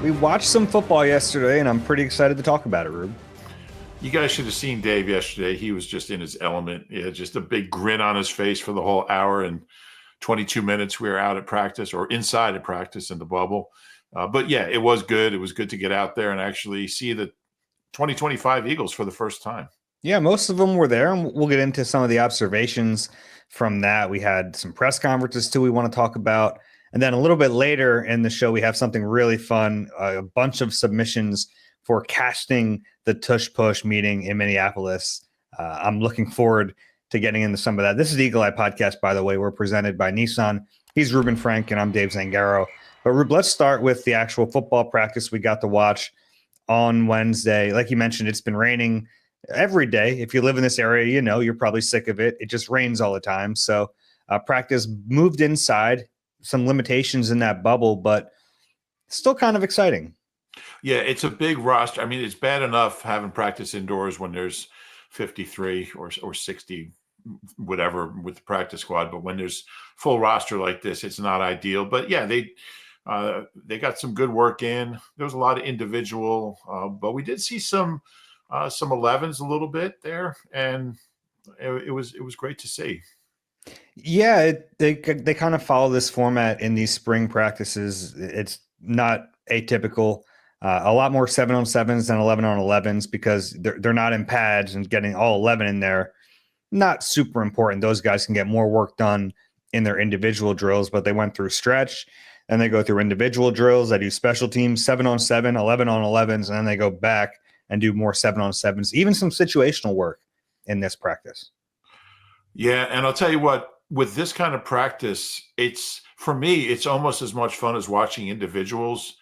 We watched some football yesterday, and I'm pretty excited to talk about it, Rube. You guys should have seen Dave yesterday. He was just in his element. He had just a big grin on his face for the whole hour and 22 minutes we were out at practice or inside at practice in the bubble. But yeah, it was good. It was good to get out there and actually see the 2025 Eagles for the first time. Yeah, most of them were there, and we'll get into some of the observations from that. We had some press conferences, too, we want to talk about. And then a little bit later in the show, we have something really fun, a bunch of submissions for casting the Tush Push meeting in Minneapolis. I'm looking forward to getting into some of that. This is the Eagle Eye Podcast, by the way. We're presented by Nissan. He's Reuben Frank, and I'm Dave Zangaro. But Rube, let's start with the actual football practice we got to watch on Wednesday. Like you mentioned, it's been raining every day. If you live in this area, you know you're probably sick of it. It just rains all the time. So practice moved inside, some limitations in that bubble, but still kind of exciting. Yeah, it's a big roster. I mean, it's bad enough having practice indoors when there's 53 or 60, whatever, with the practice squad. But when there's full roster like this, it's not ideal. But yeah, they got some good work in. There was a lot of individual, but we did see some 11s a little bit there, and it was great to see. Yeah, they kind of follow this format in these spring practices. It's not atypical. A lot more 7-on-7s than 11-on-11s because they're not in pads, and getting all 11 in there, not super important. Those guys can get more work done in their individual drills, but they went through stretch and they go through individual drills. They do special teams, 7-on-7, 11-on-11s, and then they go back and do more 7-on-7s, even some situational work in this practice. Yeah, and I'll tell you what, with this kind of practice, for me, it's almost as much fun as watching individuals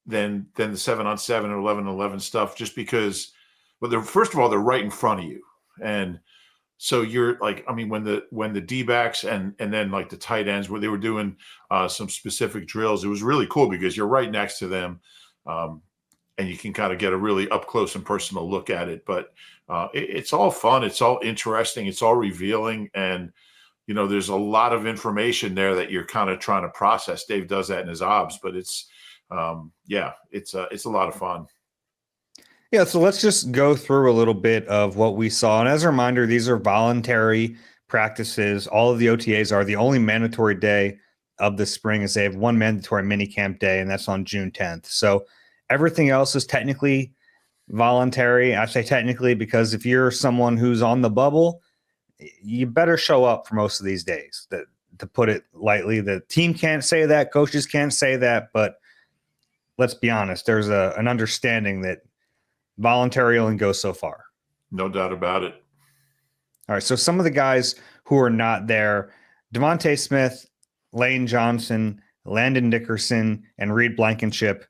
than the 7-on-7 or 11-on-11 stuff, just because, well, first of all, they're right in front of you. And so you're like, I mean, when the D-backs and then like the tight ends where they were doing some specific drills, it was really cool because you're right next to them. And you can kind of get a really up close and personal look at it. But it's all fun. It's all interesting. It's all revealing. And, you know, there's a lot of information there that you're kind of trying to process. Dave does that in his obs, but it's a lot of fun. Yeah, so let's just go through a little bit of what we saw. And as a reminder, these are voluntary practices. All of the OTAs are the only mandatory day of the spring is they have one mandatory mini camp day, and that's on June 10th. So everything else is technically voluntary. I say technically because if you're someone who's on the bubble, you better show up for most of these days. To put it lightly, the team can't say that, coaches can't say that, but let's be honest, there's an understanding that voluntary only goes so far. No doubt about it. All right, so some of the guys who are not there, Devontae Smith, Lane Johnson, Landon Dickerson, and Reed Blankenship,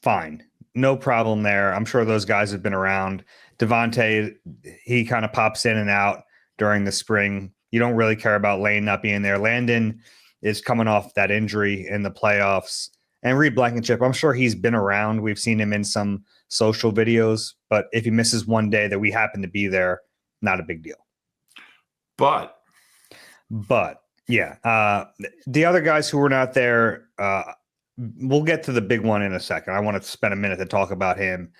fine. No problem there. I'm sure those guys have been around. Devontae, he kind of pops in and out during the spring. You don't really care about Lane not being there. Landon is coming off that injury in the playoffs. And Reed Blankenship, I'm sure he's been around. We've seen him in some social videos. But if he misses one day that we happen to be there, not a big deal. But yeah, the other guys who were not there, we'll get to the big one in a second. I want to spend a minute to talk about him.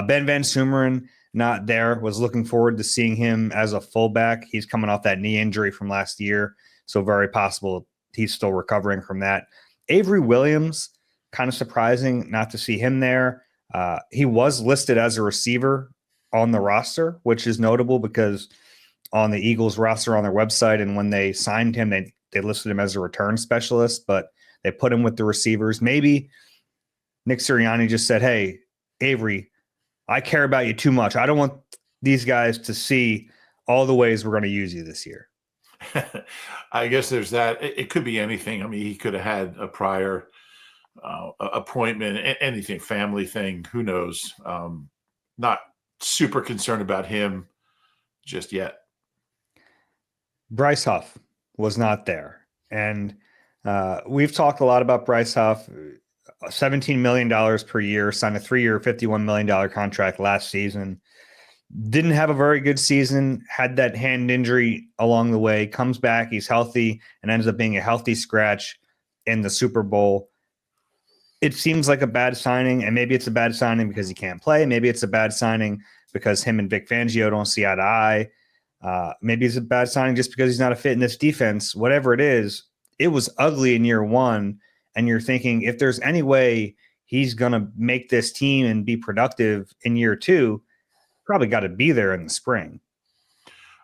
Ben Van Sumeren, not there. Was looking forward to seeing him as a fullback. He's coming off that knee injury from last year, so very possible he's still recovering from that. Avery Williams, kind of surprising not to see him there. He was listed as a receiver on the roster, which is notable because on the Eagles roster on their website, and when they signed him, they listed him as a return specialist, but they put him with the receivers. Maybe Nick Sirianni just said, hey, Avery, I care about you too much. I don't want these guys to see all the ways we're going to use you this year. I guess there's that. It could be anything. I mean, he could have had a prior appointment, anything, family thing. Who knows? Not super concerned about him just yet. Bryce Huff was not there. And we've talked a lot about Bryce Huff. $17 million per year, signed a 3-year, $51 million contract last season. Didn't have a very good season, had that hand injury along the way, comes back, he's healthy, and ends up being a healthy scratch in the Super Bowl. it seems like a bad signing, and maybe it's a bad signing because he can't play. Maybe it's a bad signing because him and Vic Fangio don't see eye to eye. Maybe it's a bad signing just because he's not a fit in this defense. Whatever it is, it was ugly in year one, and you're thinking if there's any way he's going to make this team and be productive in year two, probably got to be there in the spring.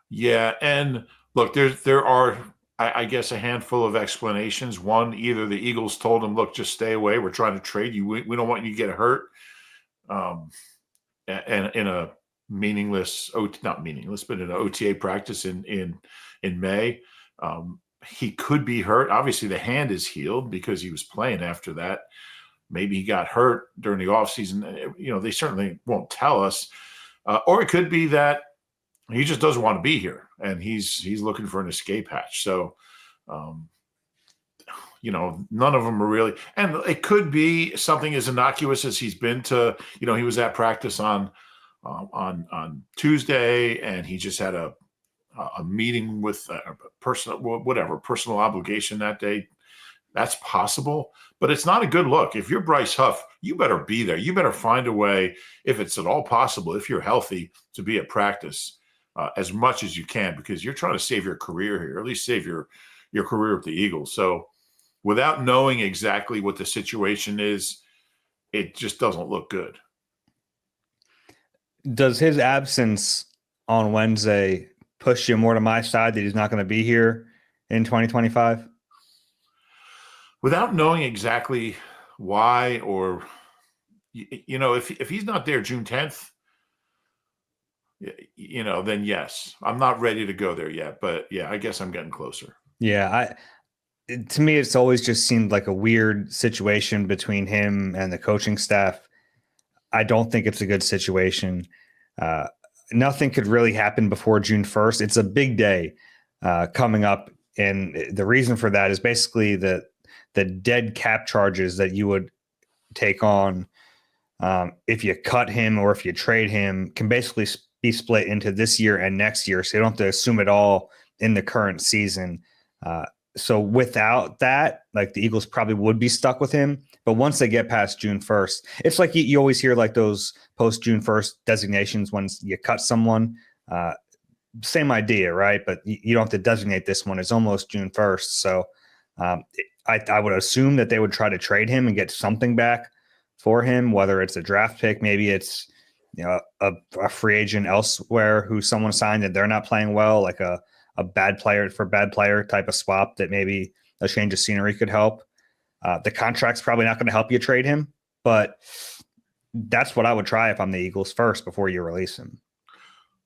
Yeah, and look, there are, I guess, a handful of explanations. One, either the Eagles told him, "Look, just stay away. We're trying to trade you. We don't want you to get hurt." And in a meaningless, not meaningless, but in an OTA practice in May, he could be hurt. Obviously, the hand is healed because he was playing after that. Maybe he got hurt during the offseason. They certainly won't tell us. Or it could be that he just doesn't want to be here and he's looking for an escape hatch. So, none of them are really, and it could be something as innocuous as he's been to, he was at practice on Tuesday and he just had a meeting with a personal obligation that day. That's possible, but it's not a good look. If you're Bryce Huff, you better be there. You better find a way, if it's at all possible, if you're healthy, to be at practice as much as you can, because you're trying to save your career here, or at least save your career with the Eagles. So without knowing exactly what the situation is, it just doesn't look good. Does his absence on Wednesday push you more to my side that he's not going to be here in 2025? Without knowing exactly why, or, if he's not there June 10th, then yes, I'm not ready to go there yet, but yeah, I guess I'm getting closer. Yeah. To me, it's always just seemed like a weird situation between him and the coaching staff. I don't think it's a good situation. Nothing could really happen before June 1st. It's a big day coming up. And the reason for that is basically the dead cap charges that you would take on if you cut him or if you trade him can basically be split into this year and next year. So you don't have to assume it all in the current season. So without that, like the Eagles probably would be stuck with him. But once they get past June 1st, it's like you always hear like those post June 1st designations when you cut someone. Same idea, right? But you don't have to designate this one. It's almost June 1st. So I would assume that they would try to trade him and get something back for him, whether it's a draft pick, maybe it's a free agent elsewhere who someone signed that they're not playing well, like a bad player for bad player type of swap that maybe a change of scenery could help. The contract's probably not going to help you trade him, but that's what I would try if I'm the Eagles first before you release him.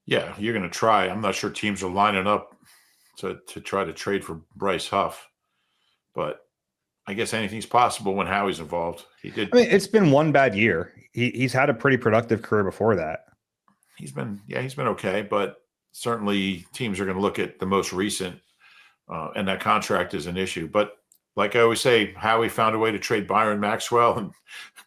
Yeah, you're going to try. I'm not sure teams are lining up to try to trade for Bryce Huff, but I guess anything's possible when Howie's involved. He did. I mean, it's been one bad year. He's had a pretty productive career before that. He's been okay, but certainly teams are going to look at the most recent, and that contract is an issue. But like I always say, Howie found a way to trade Byron Maxwell and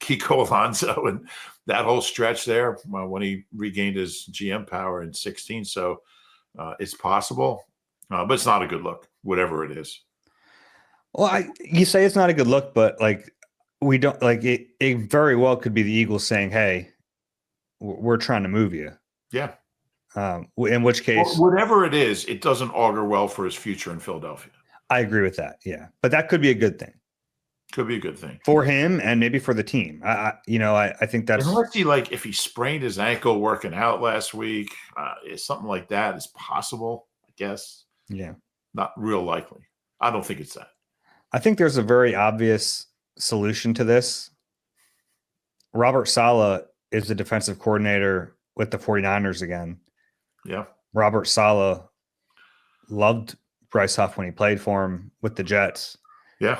Kiko Alonso and that whole stretch there when he regained his GM power in 2016. So it's possible, but it's not a good look, whatever it is. Well, you say it's not a good look, but like we don't like it. It very well could be the Eagles saying, "Hey, we're trying to move you." Yeah. In which case, whatever it is, it doesn't augur well for his future in Philadelphia. I agree with that. Yeah, but that could be a good thing. Could be a good thing for him and maybe for the team. I think that's unless if he sprained his ankle working out last week, something like that is possible. I guess. Yeah, not real likely. I don't think it's that. I think there's a very obvious solution to this. Robert Saleh is the defensive coordinator with the 49ers again. Yeah. Robert Saleh loved Bryce Huff when he played for him with the Jets. Yeah.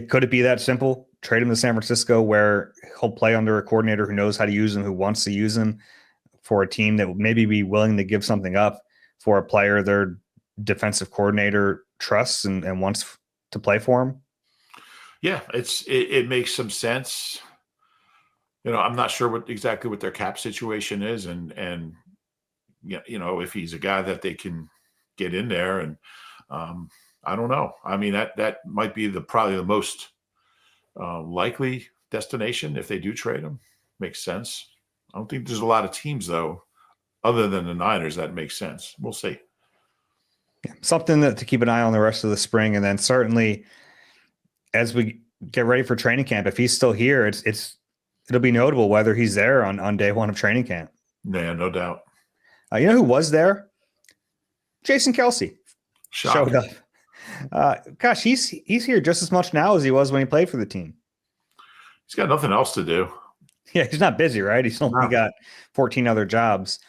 Could it be that simple? Trade him to San Francisco where he'll play under a coordinator who knows how to use him, who wants to use him for a team that would maybe be willing to give something up for a player their defensive coordinator trusts and wants to play for him? Yeah, it makes some sense. I'm not sure exactly what their cap situation is, and if he's a guy that they can get in there, and I don't know. I mean, that might be probably the most likely destination if they do trade him. Makes sense. I don't think there's a lot of teams, though, other than the Niners, that makes sense. We'll see. Something to keep an eye on the rest of the spring. And then certainly as we get ready for training camp, if he's still here, it'll be notable whether he's there on day one of training camp. Yeah, no doubt. You know who was there? Jason Kelce. Shocking. Showed up. Gosh, he's here just as much now as he was when he played for the team. He's got nothing else to do. Yeah, he's not busy, right? He's only got 14 other jobs.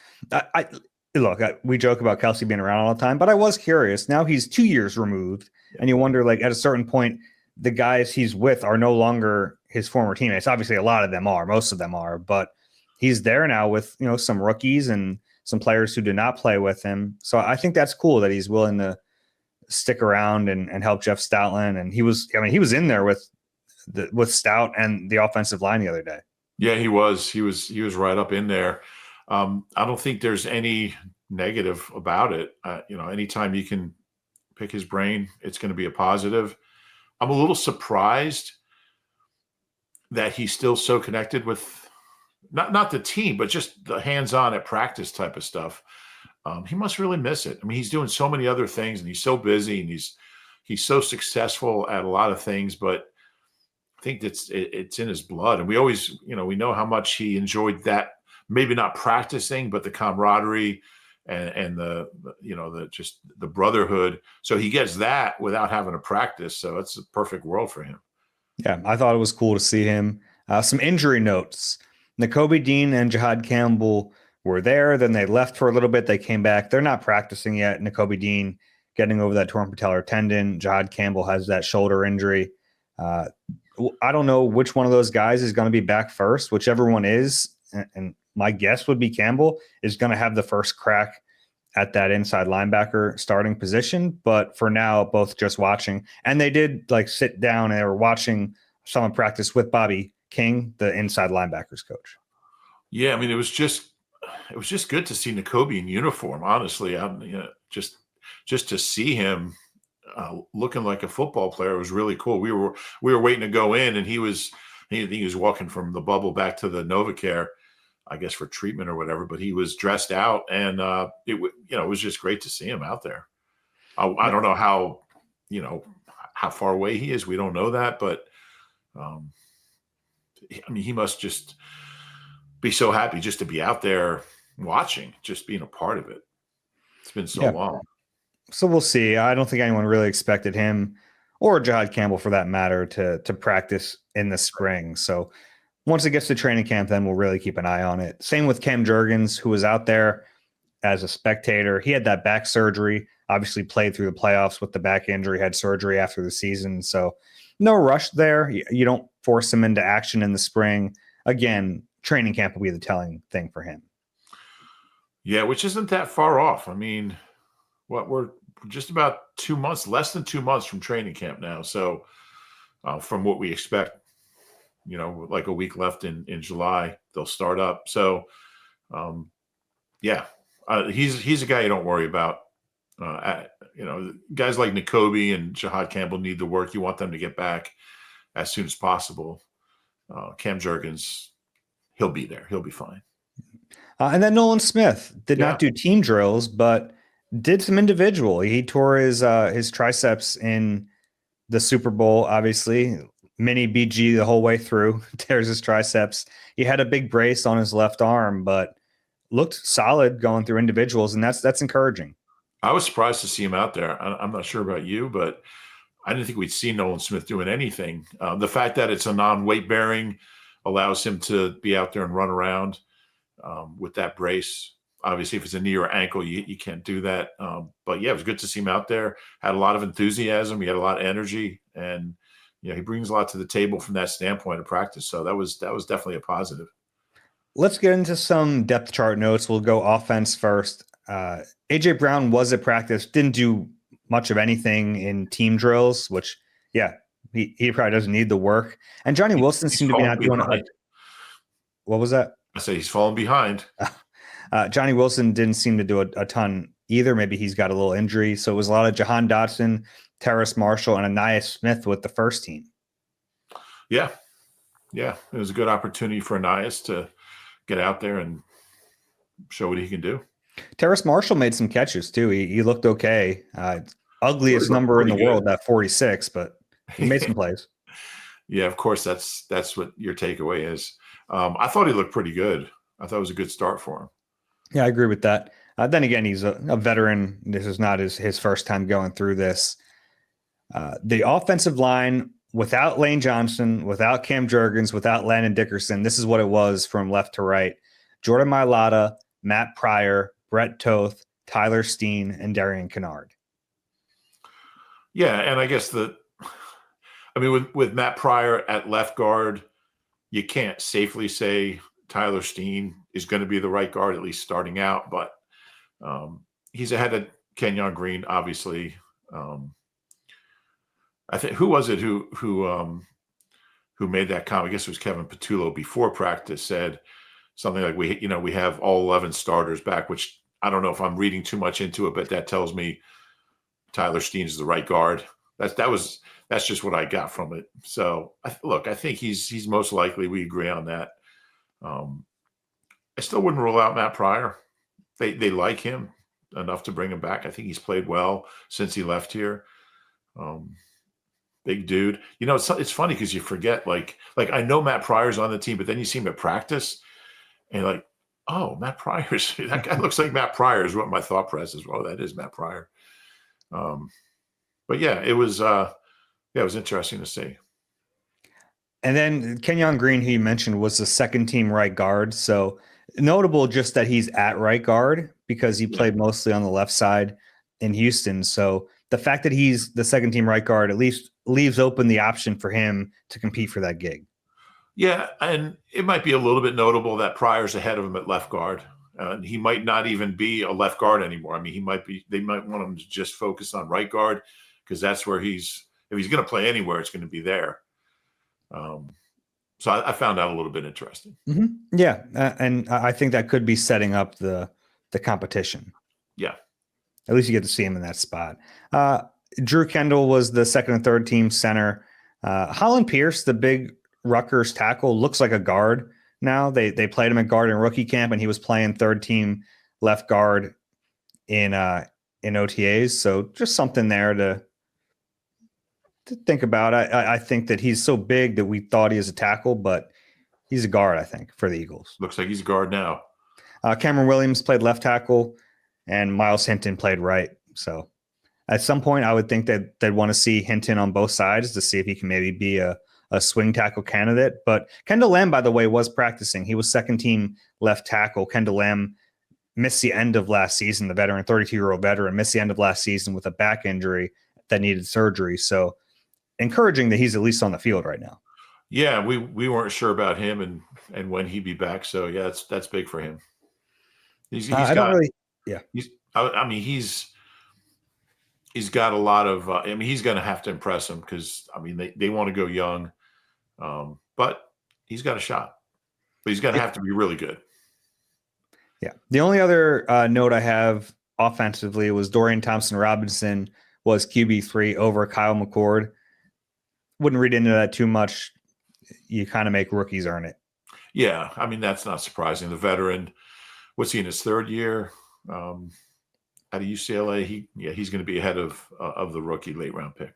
Look, we joke about Kelce being around all the time, but I was curious. Now he's 2 years removed, and you wonder, like, at a certain point, the guys he's with are no longer his former teammates. Obviously, a lot of them are, most of them are, but he's there now with, some rookies and some players who did not play with him. So I think that's cool that he's willing to stick around and help Jeff Stoutland. And he was in there with Stout and the offensive line the other day. Yeah, he was right up in there. I don't think there's any negative about it. Anytime you can pick his brain, it's going to be a positive. I'm a little surprised that he's still so connected with not the team, but just the hands-on at practice type of stuff. He must really miss it. I mean, he's doing so many other things, and he's so busy, and he's so successful at a lot of things, but I think it's in his blood. And we always, we know how much he enjoyed that, maybe not practicing, but the camaraderie and the brotherhood. So he gets that without having to practice. So it's a perfect world for him. Yeah, I thought it was cool to see him. Some injury notes. Nakobe Dean and Jihad Campbell were there. Then they left for a little bit. They came back. They're not practicing yet. Nakobe Dean getting over that torn patellar tendon. Jihad Campbell has that shoulder injury. I don't know which one of those guys is going to be back first. Whichever one is, and my guess would be Campbell is going to have the first crack at that inside linebacker starting position. But for now, both just watching. And they did sit down and they were watching someone practice with Bobby King, the inside linebackers coach. Yeah, I mean, it was just good to see Nakobe in uniform. Honestly, just to see him looking like a football player was really cool. We were waiting to go in, and he was walking from the bubble back to the NovaCare, I guess for treatment or whatever. But he was dressed out, and it was just great to see him out there. I don't know how far away he is. We don't know that, but he must just be so happy just to be out there watching, just being a part of it. It's been so long. So we'll see. I don't think anyone really expected him or Jihad Campbell for that matter to practice in the spring. So once it gets to training camp, then we'll really keep an eye on it. Same with Cam Jurgens, who was out there as a spectator. He had that back surgery, obviously played through the playoffs with the back injury, had surgery after the season. So no rush there. You don't force him into action in the spring. Again, training camp will be the telling thing for him. Yeah, which isn't that far off. I mean, we're just about 2 months, less than 2 months from training camp now. So from what we expect, like a week left in July, they'll start up. So he's a guy you don't worry about. Guys like Nakobe and Jihad Campbell need the work. You want them to get back as soon as possible. Cam Jurgens, he'll be there. He'll be fine. And then Nolan Smith did not do team drills, but did some individual. He tore his triceps in the Super Bowl, obviously. Mini BG the whole way through, tears his triceps. He had a big brace on his left arm, but looked solid going through individuals, and that's encouraging. I was surprised to see him out there. I'm not sure about you, but I didn't think we'd see Nolan Smith doing anything. The fact that it's a non-weight bearing allows him to be out there and run around with that brace. Obviously, if it's a knee or ankle, you can't do that. But yeah, it was good to see him out there. Had a lot of enthusiasm. He had a lot of energy, and he brings a lot to the table from that standpoint of practice. So that was definitely a positive. Let's get into some depth chart notes. We'll go offense first. AJ Brown was at practice, didn't do much of anything in team drills, which he probably doesn't need the work. And Johnny Wilson seemed to be not doing it. What was that? I say he's falling behind. Johnny Wilson didn't seem to do a ton either. Maybe he's got a little injury. So it was a lot of Jahan Dotson, Terrace Marshall, and Anais Smith with the first team. Yeah. Yeah, it was a good opportunity for Anias to get out there and show what he can do. Terrace Marshall made some catches too. He looked okay. Ugliest number in the world, that 46, but he made some plays. Yeah, of course, that's what your takeaway is. I thought he looked pretty good. I thought it was a good start for him. Yeah, I agree with that. Then again, he's a veteran. This is not his first time going through this. The offensive line, without Lane Johnson, without Cam Jurgens, without Landon Dickerson, this is what it was from left to right. Jordan Mailata, Matt Pryor, Brett Toth, Tyler Steen, and Darian Kennard. Yeah, and I guess with Matt Pryor at left guard, you can't safely say Tyler Steen is going to be the right guard, at least starting out, but he's ahead of Kenyon Green, obviously. I think who was it who made that comment? I guess it was Kevin Patullo before practice said something like we have all 11 starters back, which I don't know if I'm reading too much into it, but that tells me Tyler Steen is the right guard. That's just what I got from it. So I think he's most likely. We agree on that. I still wouldn't rule out Matt Pryor. They like him enough to bring him back. I think he's played well since he left here. Big dude. It's funny because you forget, like I know Matt Pryor's on the team, but then you see him at practice and you're like, oh, Matt Pryor's that guy looks like Matt Pryor is what my thought process is. Well, that is Matt Pryor. But yeah, it was interesting to see. And then Kenyon Green, who you mentioned, was the second team right guard. So notable just that he's at right guard because he played mostly on the left side in Houston. So the fact that he's the second team right guard at least leaves open the option for him to compete for that gig. Yeah, and it might be a little bit notable that Pryor's ahead of him at left guard. He might not even be a left guard anymore. I mean, they might want him to just focus on right guard because that's where if he's going to play anywhere, it's going to be there. So I found that a little bit interesting. Mm-hmm. Yeah, and I think that could be setting up the competition. Yeah. At least you get to see him in that spot. Drew Kendall was the second and third team center. Holland Pierce, the big Rutgers tackle, looks like a guard now. They played him at guard in rookie camp, and he was playing third team left guard in OTAs. So just something there to think about. I think that he's so big that we thought he was a tackle, but he's a guard, I think, for the Eagles. Looks like he's a guard now. Cameron Williams played left tackle, and Miles Hinton played right. So at some point, I would think that they'd want to see Hinton on both sides to see if he can maybe be a swing tackle candidate. But Kendall Lamb, by the way, was practicing. He was second team left tackle. Kendall Lamb missed the end of last season. The veteran, 32-year-old veteran, missed the end of last season with a back injury that needed surgery. So encouraging that he's at least on the field right now. Yeah, we weren't sure about him and when he'd be back. So yeah, that's big for him. He's got a lot of. He's going to have to impress him because they want to go young, but he's got a shot. But he's going to have to be really good. Yeah. The only other note I have offensively was Dorian Thompson-Robinson was QB3 over Kyle McCord. Wouldn't read into that too much. You kind of make rookies earn it. Yeah, that's not surprising. The veteran, what's he in his third year? Out of UCLA, he's going to be ahead of the rookie late round pick.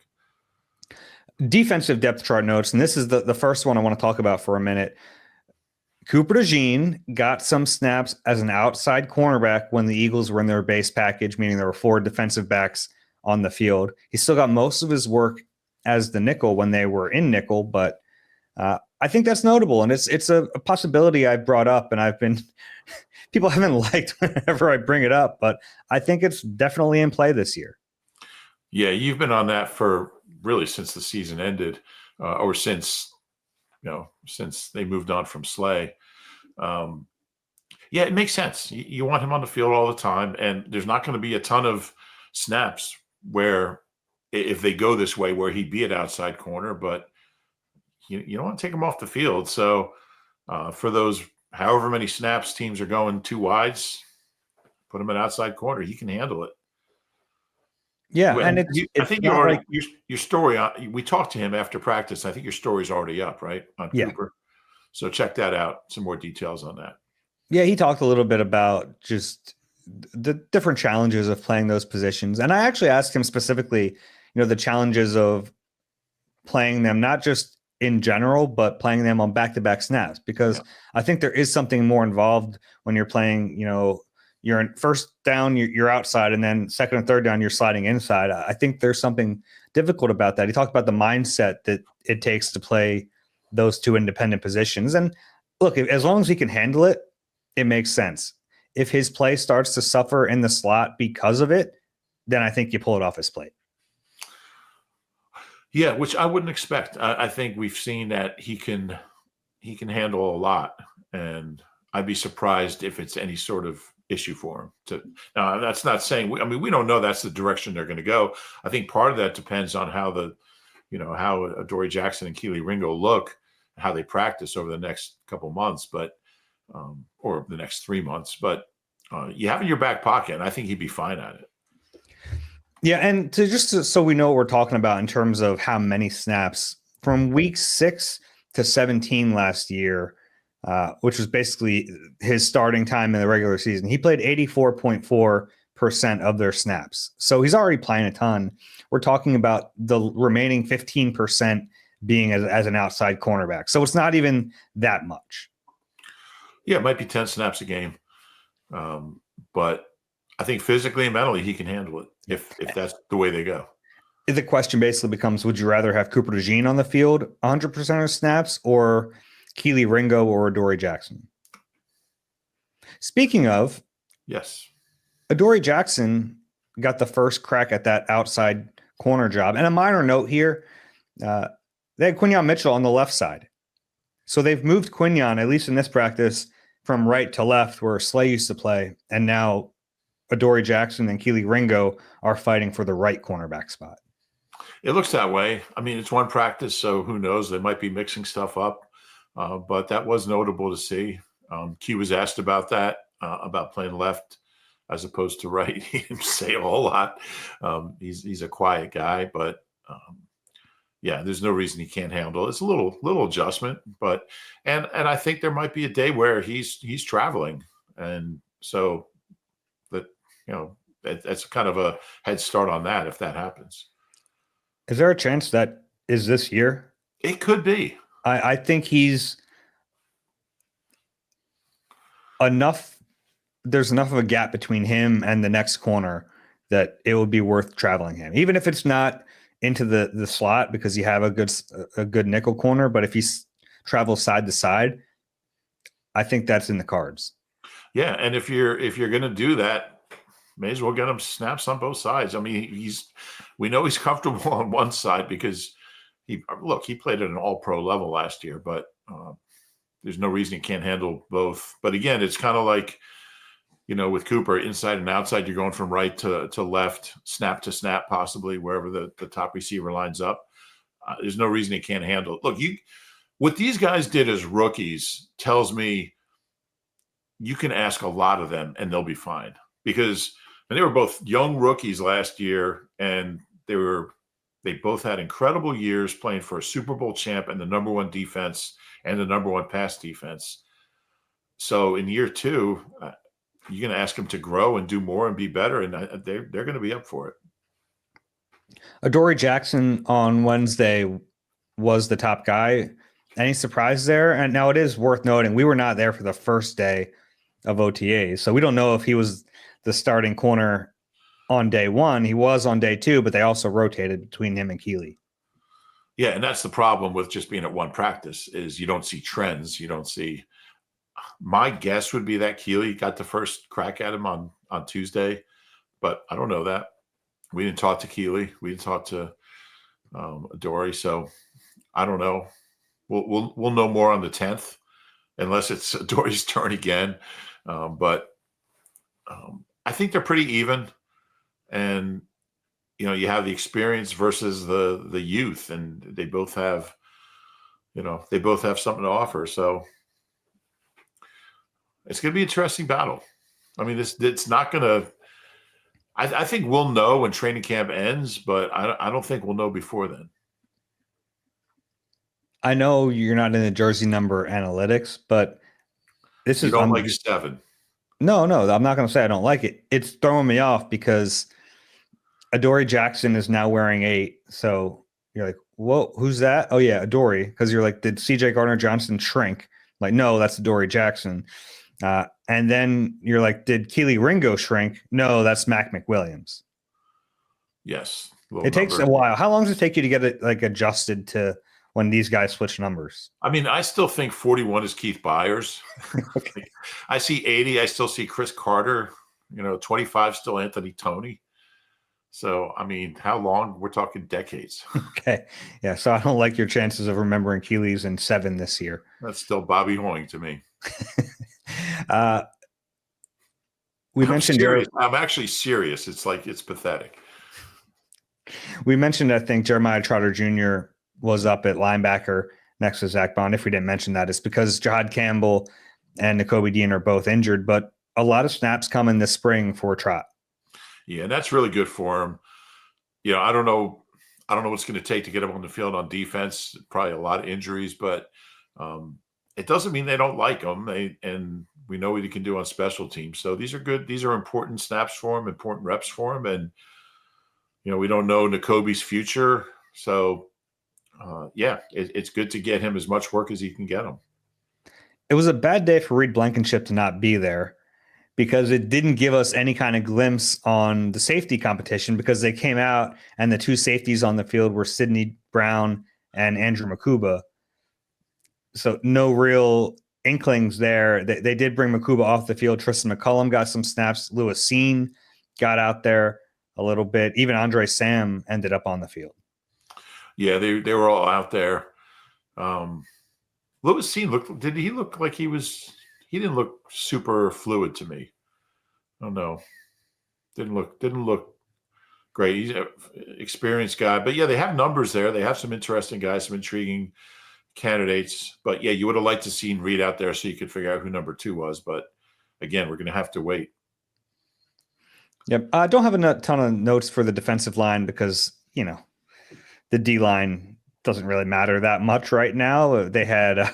Defensive depth chart notes, and this is the first one I want to talk about for a minute. Cooper DeJean got some snaps as an outside cornerback when the Eagles were in their base package, meaning there were 4 defensive backs on the field. He still got most of his work as the nickel when they were in nickel, but I think that's notable, and it's a possibility I've brought up, and I've been people haven't liked whenever I bring it up, but I think it's definitely in play this year. Yeah, you've been on that for really since the season ended, or since they moved on from Slay. Yeah, it makes sense. You want him on the field all the time, and there's not going to be a ton of snaps where if they go this way where he'd be at outside corner, but you don't want to take him off the field. So for those however many snaps teams are going 2 wides, put him at outside corner. He can handle it. Yeah, and I think you already your story. We talked to him after practice. I think your story's already up, right? On Cooper. So check that out. Some more details on that. Yeah, he talked a little bit about just the different challenges of playing those positions. And I actually asked him specifically, the challenges of playing them, not just in general, but playing them on back-to-back snaps, because I think there is something more involved when you're playing, you're in first down, you're outside, and then second and third down, you're sliding inside. I think there's something difficult about that. He talked about the mindset that it takes to play those two independent positions. And look, as long as he can handle it, it makes sense. If his play starts to suffer in the slot because of it, then I think you pull it off his plate. Yeah, which I wouldn't expect. I think we've seen that he can handle a lot, and I'd be surprised if it's any sort of issue for him. Now, that's not saying we don't know that's the direction they're going to go. I think part of that depends on how how Adoree Jackson and Kelee Ringo look, how they practice over the next couple months, but or the next 3 months. But you have in your back pocket, and I think he'd be fine at it. Yeah, and so we know what we're talking about in terms of how many snaps from week 6 to 17 last year, which was basically his starting time in the regular season. He played 84.4% of their snaps. So he's already playing a ton. We're talking about the remaining 15% being as an outside cornerback. So it's not even that much. Yeah, it might be 10 snaps a game. But I think physically and mentally he can handle it if that's the way they go. The question basically becomes, would you rather have Cooper DeJean on the field 100% of snaps or Kelee Ringo or Adoree Jackson? Speaking of, yes, Adoree Jackson got the first crack at that outside corner job. And a minor note here, they had Quinyon Mitchell on the left side. So they've moved Quinyon, at least in this practice, from right to left where Slay used to play. And now Adoree Jackson and Kelee Ringo are fighting for the right cornerback spot. It looks that way. I mean, it's one practice, so who knows? They might be mixing stuff up. But that was notable to see. Key was asked about that, about playing left as opposed to right. He didn't say a whole lot. He's a quiet guy, but yeah, there's no reason he can't handle it. It's a little adjustment, but and I think there might be a day where he's traveling, and so that that's kind of a head start on that if that happens. Is there a chance that is this year? It could be. I think he's enough. There's enough of a gap between him and the next corner that it would be worth traveling him, even if it's not into the slot because you have a good nickel corner. But if he travels side to side, I think that's in the cards. Yeah, and if you're going to do that, may as well get him snaps on both sides. I mean, we know he's comfortable on one side because he played at an all-pro level last year, but there's no reason he can't handle both. But again, it's kind of like, with Cooper, inside and outside, you're going from right to left, snap to snap, possibly wherever the top receiver lines up. There's no reason he can't handle it. Look, what these guys did as rookies tells me you can ask a lot of them and they'll be fine because they were both young rookies last year, and they both had incredible years playing for a Super Bowl champ and the number one defense and the number one pass defense. So in year 2, you're going to ask them to grow and do more and be better, and they're going to be up for it. Adoree Jackson on Wednesday was the top guy. Any surprise there? And now it is worth noting we were not there for the first day of OTAs, so we don't know if he was the starting corner on day 1. He was on day 2, but they also rotated between him and Kelee. Yeah, and that's the problem with just being at one practice is you don't see trends. You don't see. My guess would be that Kelee got the first crack at him on Tuesday, but I don't know that. We didn't talk to Kelee. We didn't talk to Adoree, so I don't know. We'll know more on the 10th, unless it's Adoree's turn again. But I think they're pretty even, and you have the experience versus the youth, and they both have something to offer. So it's going to be an interesting battle. I mean, it's not going to. I think we'll know when training camp ends, but I don't think we'll know before then. I know you're not in the jersey number analytics, but this You is don't like 7. no, I'm not going to say I don't like it. It's throwing me off because Adoree Jackson is now wearing 8. So you're like, whoa, who's that? Oh yeah, Adoree. Because you're like, did CJ Gardner-Johnson shrink? Like, no, that's Adoree Jackson. And then you're like, did Keely Ringo shrink? No, that's Mac McWilliams. Yes. It takes a while. How long does it take you to get it like adjusted to when these guys switch numbers? I mean, I still think 41 is Keith Byers. Okay. I see 80. I still see Chris Carter. 25 still Anthony Toney. So, I mean, how long? We're talking decades. Okay. Yeah. So I don't like your chances of remembering Keely's in 7 this year. That's still Bobby Hoying to me. We mentioned I'm actually serious. It's pathetic. We mentioned, I think, Jeremiah Trotter Jr. was up at linebacker next to Zach Bond. If we didn't mention that, it's because Jahad Campbell and Nakobe Dean are both injured, but a lot of snaps coming this spring for Trot. Yeah, and that's really good for him. I don't know what's going to take to get him on the field on defense. Probably a lot of injuries, but it doesn't mean they don't like him. And we know what he can do on special teams. So these are good. These are important snaps for him, important reps for him. And, we don't know Nakobe's future. So, it's good to get him as much work as he can get him. It was a bad day for Reed Blankenship to not be there because it didn't give us any kind of glimpse on the safety competition because they came out and the 2 safeties on the field were Sidney Brown and Andrew Makuba. So no real inklings there. They did bring Makuba off the field. Tristan McCullum got some snaps. Lewis Seen got out there a little bit. Even Andre Sam ended up on the field. Yeah, they were all out there. Lewis Seen did he look like he didn't look super fluid to me. I don't know. Didn't look great. He's an experienced guy. But yeah, they have numbers there. They have some interesting guys, some intriguing candidates. But yeah, you would have liked to seen Reed out there so you could figure out who number 2 was. But again, we're going to have to wait. Yep. I don't have a ton of notes for the defensive line because, the D line doesn't really matter that much right now. They had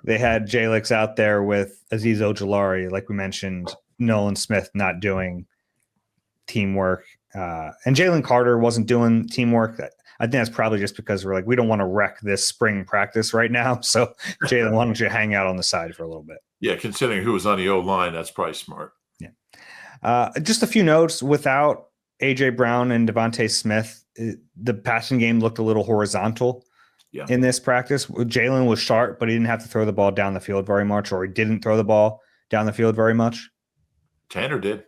Jalyx out there with Azeez Ojulari, like we mentioned, Nolan Smith not doing teamwork. And Jalen Carter wasn't doing teamwork. I think that's probably just because we're like, we don't want to wreck this spring practice right now. So Jalen, why don't you hang out on the side for a little bit? Yeah, considering who was on the O-line, that's probably smart. Yeah. Just a few notes. Without A.J. Brown and Devontae Smith, the passing game looked a little horizontal in this practice. Jalen was sharp, but he didn't have to throw the ball down the field very much, or he didn't throw the ball down the field very much. Tanner did.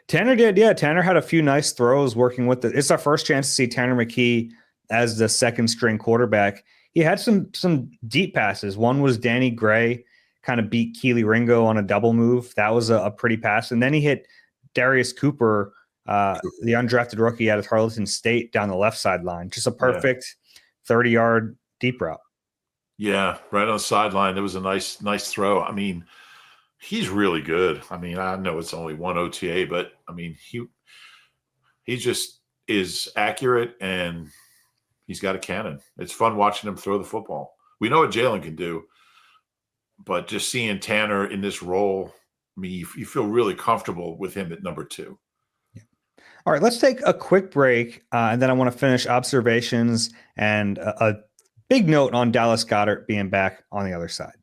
Yeah. Tanner had a few nice throws working with it. It's our first chance to see Tanner McKee as the second string quarterback. He had some deep passes. One was Danny Gray kind of beat Keely Ringo on a double move. That was a pretty pass. And then he hit Darius Cooper, the undrafted rookie out of Tarleton State, down the left sideline. Just a perfect 30-yard deep route. Yeah, right on the sideline. It was a nice throw. I mean, he's really good. I mean, I know it's only one OTA, but I mean, he just is accurate and he's got a cannon. It's fun watching him throw the football. We know what Jalen can do, but just seeing Tanner in this role, I mean, you feel really comfortable with him at number 2. Yeah. All right, let's take a quick break, and then I want to finish observations and a big note on Dallas Goedert being back on the other side.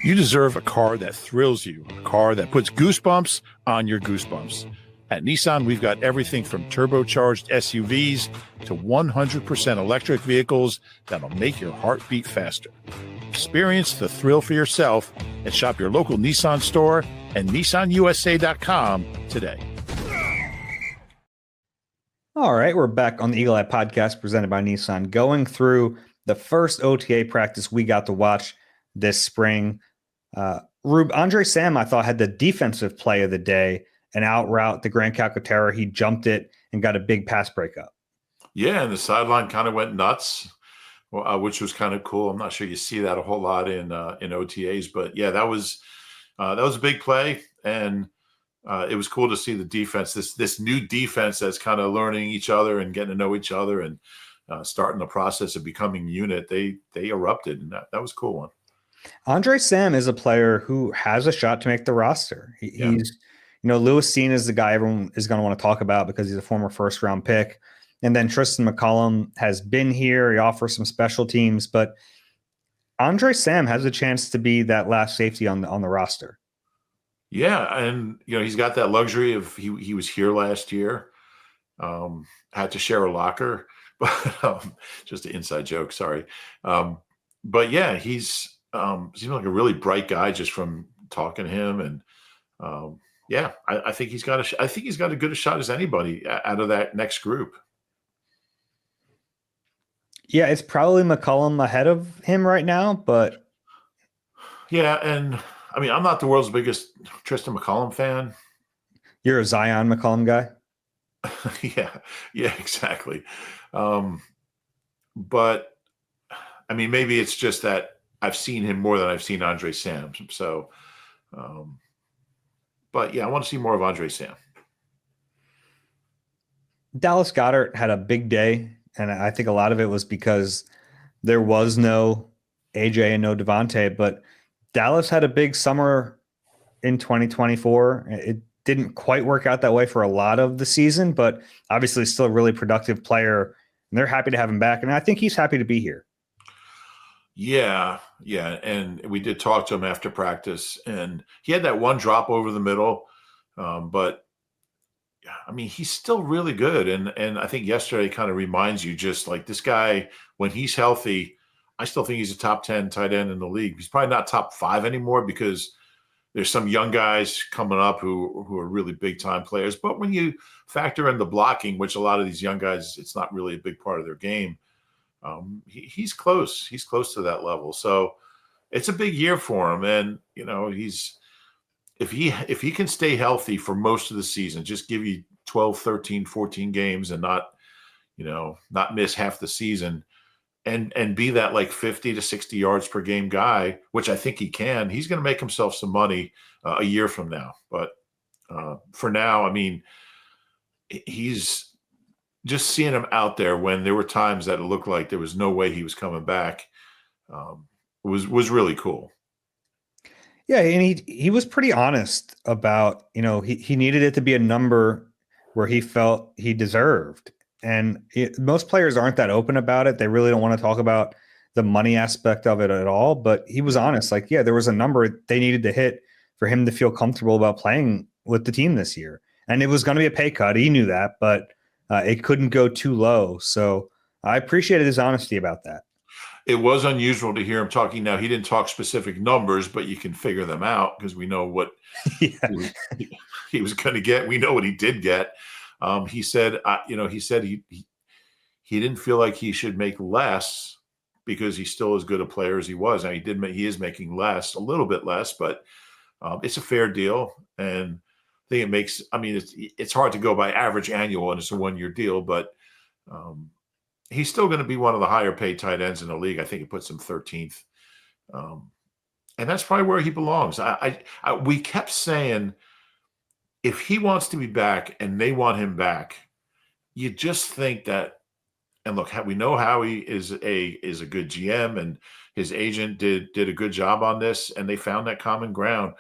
You deserve a car that thrills you, a car that puts goosebumps on your goosebumps. At Nissan, we've got everything from turbocharged SUVs to 100% electric vehicles that'll make your heart beat faster. Experience the thrill for yourself and shop your local Nissan store and NissanUSA.com today. All right, we're back on the Eagle Eye Podcast presented by Nissan, going through the first OTA practice we got to watch this spring. Andre Sam, I thought, had the defensive play of the day. An out route to Grant Calcaterra. He jumped it and got a big pass breakup. Yeah, and the sideline kind of went nuts, which was kind of cool. I'm not sure you see that a whole lot in OTAs, but yeah, that was a big play, and it was cool to see the defense, this new defense that's kind of learning each other and getting to know each other, and starting the process of becoming unit, they erupted, and that was a cool one. Andre Sam is a player who has a shot to make the roster. He's, Lewis Cine is the guy everyone is going to want to talk about because he's a former first round pick. And then Tristan McCollum has been here. He offers some special teams, but Andre Sam has a chance to be that last safety on the roster. Yeah, and he's got that luxury of he was here last year, had to share a locker, but just an inside joke. Sorry, but yeah, he's seems like a really bright guy just from talking to him, and yeah, I think he's got a good a shot as anybody out of that next group. Yeah, it's probably McCollum ahead of him right now, but yeah, and I mean, I'm not the world's biggest Tristan McCollum fan. You're a Zion McCollum guy? Yeah, exactly. But I mean, maybe it's just that I've seen him more than I've seen Andre Sam. So, but yeah, I want to see more of Andre Sam. Dallas Goedert had a big day, and I think a lot of it was because there was no AJ and no Devontae, but Dallas had a big summer in 2024. It didn't quite work out that way for a lot of the season, but obviously still a really productive player, and they're happy to have him back, and I think he's happy to be here. Yeah, and we did talk to him after practice, and he had that one drop over the middle, but I mean, he's still really good. And I think yesterday kind of reminds you just like this guy, when he's healthy, I still think he's a top 10 tight end in the league. He's probably not top 5 anymore because there's some young guys coming up who are really big time players. But when you factor in the blocking, which a lot of these young guys, it's not really a big part of their game. He's close. He's close to that level. So it's a big year for him. And, if he can stay healthy for most of the season, just give you 12, 13, 14 games and not miss half the season and be that like 50 to 60 yards per game guy, which I think he can, he's going to make himself some money a year from now. But for now, I mean, he's just seeing him out there when there were times that it looked like there was no way he was coming back was really cool. Yeah, and he was pretty honest about, he needed it to be a number where he felt he deserved. And most players aren't that open about it. They really don't want to talk about the money aspect of it at all. But he was honest. Like, yeah, there was a number they needed to hit for him to feel comfortable about playing with the team this year. And it was going to be a pay cut. He knew that, but it couldn't go too low. So I appreciated his honesty about that. It was unusual to hear him talking. Now, he didn't talk specific numbers, but you can figure them out because we know what he was going to get. We know what he did get. He said, he didn't feel like he should make less because he's still as good a player as he was. Now, he is making less, a little bit less, but it's a fair deal. And I think it's hard to go by average annual and it's a 1-year deal, but he's still going to be one of the higher paid tight ends in the league. I think it puts him 13th. And that's probably where he belongs. We kept saying, if he wants to be back and they want him back, you just think that, and look, we know Howie is a good GM and his agent did a good job on this and they found that common ground.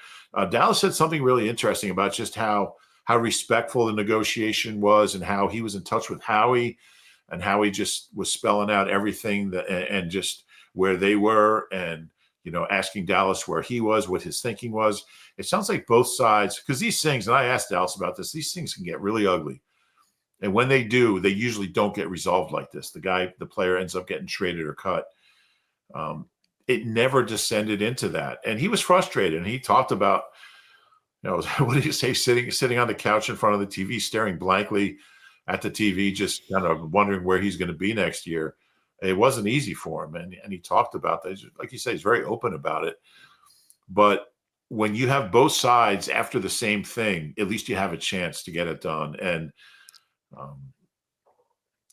Dallas said something really interesting about just how respectful the negotiation was and how he was in touch with Howie and how he just was spelling out everything and just where they were and, asking Dallas where he was, what his thinking was. It sounds like both sides, because these things, and I asked Dallas about this, these things can get really ugly. And when they do, they usually don't get resolved like this. The player ends up getting traded or cut. It never descended into that. And he was frustrated. And he talked about, what did he say, sitting on the couch in front of the TV, staring blankly at the TV, just kind of wondering where he's going to be next year. It wasn't easy for him. And he talked about that. Like you say, he's very open about it. But when you have both sides after the same thing, at least you have a chance to get it done. And,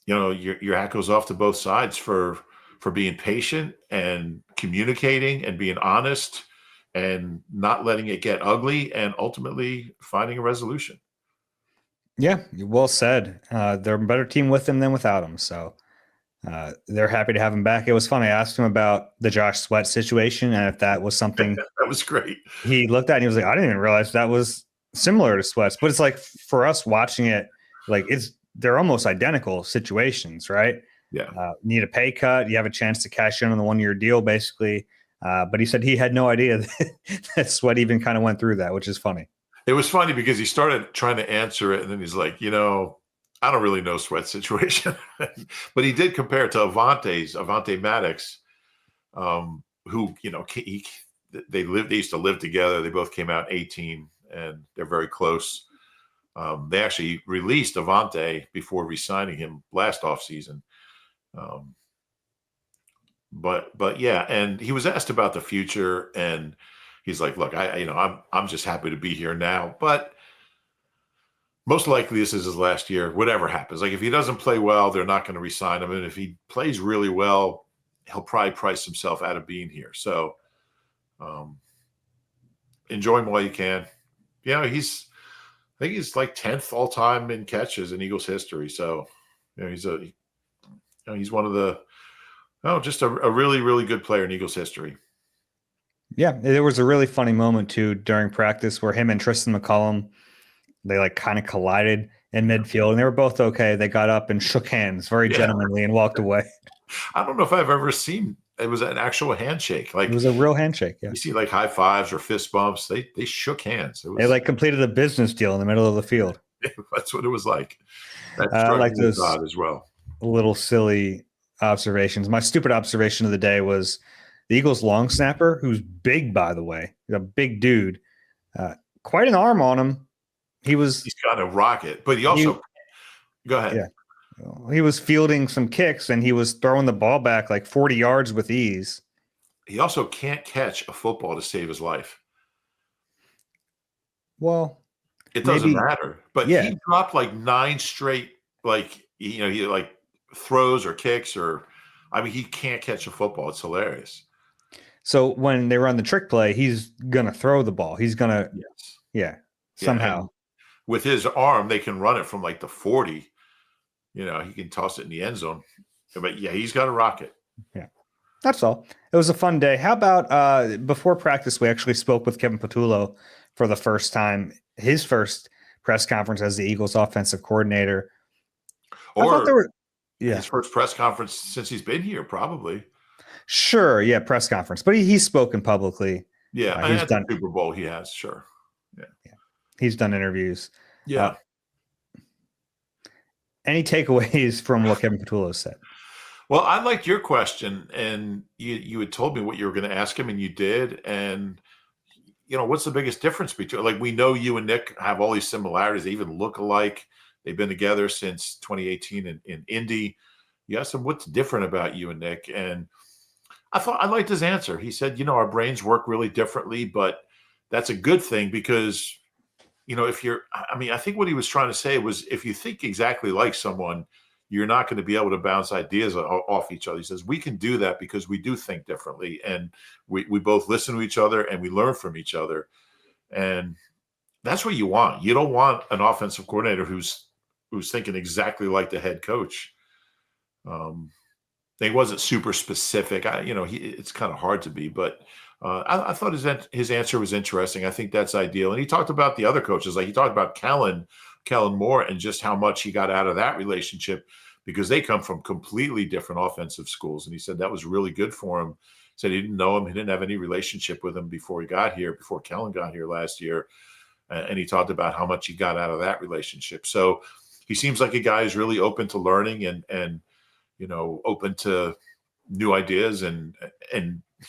your hat goes off to both sides for being patient and communicating and being honest and not letting it get ugly and ultimately finding a resolution. Yeah, well said. They're a better team with him than without him. So they're happy to have him back. It was funny. I asked him about the Josh Sweat situation and if that was something That was great. he looked at and he was like, I didn't even realize that was similar to Sweat's. But it's like for us watching it, like they're almost identical situations, right? Yeah. Need a pay cut. You have a chance to cash in on the 1-year deal, basically. But he said he had no idea that Sweat even kind of went through that, which is funny. It was funny because he started trying to answer it, and then he's like, I don't really know Sweat's situation. But he did compare it to Avante Maddox, who, they used to live together. They both came out 18, and they're very close. They actually released Avante before re-signing him last offseason. But yeah, and he was asked about the future, and he's like, look, I'm just happy to be here now, but most likely this is his last year, whatever happens. Like if he doesn't play well, they're not going to re-sign him. And if he plays really well, he'll probably price himself out of being here. So enjoy him while you can. I think he's like 10th all time in catches in Eagles history. So he's one of the just a really, really good player in Eagles history. Yeah, there was a really funny moment too during practice where him and Tristan McCollum, they like kind of collided in midfield, and they were both okay. They got up and shook hands very gentlemanly and walked away. I don't know if I've ever seen it was an actual handshake. Like it was a real handshake. Yeah, you see like high fives or fist bumps. They shook hands. They like completed a business deal in the middle of the field. That's what it was like. I like those as well. Little silly observations. My stupid observation of the day was the Eagles long snapper, who's big, by the way, a big dude, quite an arm on him. He's got a rocket, but he also go ahead. Yeah, he was fielding some kicks and he was throwing the ball back like 40 yards with ease. He also can't catch a football to save his life. Well, it doesn't matter, but he dropped like 9 straight, like he like throws or kicks he can't catch a football. It's hilarious. So when they run the trick play, he's gonna throw the ball. He's gonna somehow. With his arm, they can run it from like the 40. He can toss it in the end zone. But he's got a rocket. Yeah, that's all. It was a fun day. How about before practice, we actually spoke with Kevin Patullo for the first time, his first press conference as the Eagles offensive coordinator. His first press conference since he's been here, probably. Sure, yeah, press conference. But he's spoken publicly. Yeah, he's done Super Bowl. He has, sure. Yeah. He's done interviews. Yeah. Any takeaways from what Kevin Patullo said? Well, I liked your question, and you had told me what you were going to ask him, and you did. And what's the biggest difference between? Like, we know you and Nick have all these similarities. They even look alike. They've been together since 2018 in Indy. You asked him what's different about you and Nick, and I liked his answer. He said, our brains work really differently, but that's a good thing because, I think what he was trying to say was if you think exactly like someone, you're not going to be able to bounce ideas off each other. He says, we can do that because we do think differently, and we both listen to each other and we learn from each other. And that's what you want. You don't want an offensive coordinator who's thinking exactly like the head coach. He wasn't super specific. It's kind of hard to be, but I thought his answer was interesting. I think that's ideal. And he talked about the other coaches, like he talked about Kellen Moore, and just how much he got out of that relationship because they come from completely different offensive schools. And he said that was really good for him. He said he didn't know him. He didn't have any relationship with him before Kellen got here last year. And he talked about how much he got out of that relationship. So he seems like a guy who's really open to learning and open to new ideas. And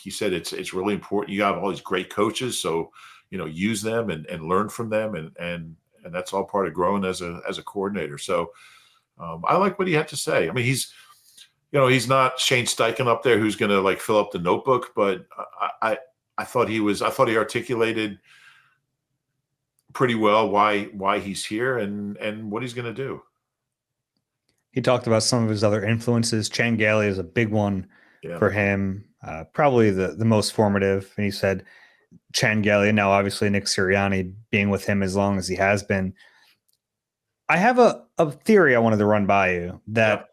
he said it's really important. You have all these great coaches, so use them and learn from them, and that's all part of growing as a coordinator. So I like what he had to say. I mean, he's not Shane Steichen up there who's going to like fill up the notebook, but I thought he articulated pretty well why he's here and what he's going to do. He talked about some of his other influences. Chan Gailey is a big one for him, probably the most formative. And he said Chan Gailey, and now obviously Nick Sirianni being with him as long as he has been. I have a theory I wanted to run by you that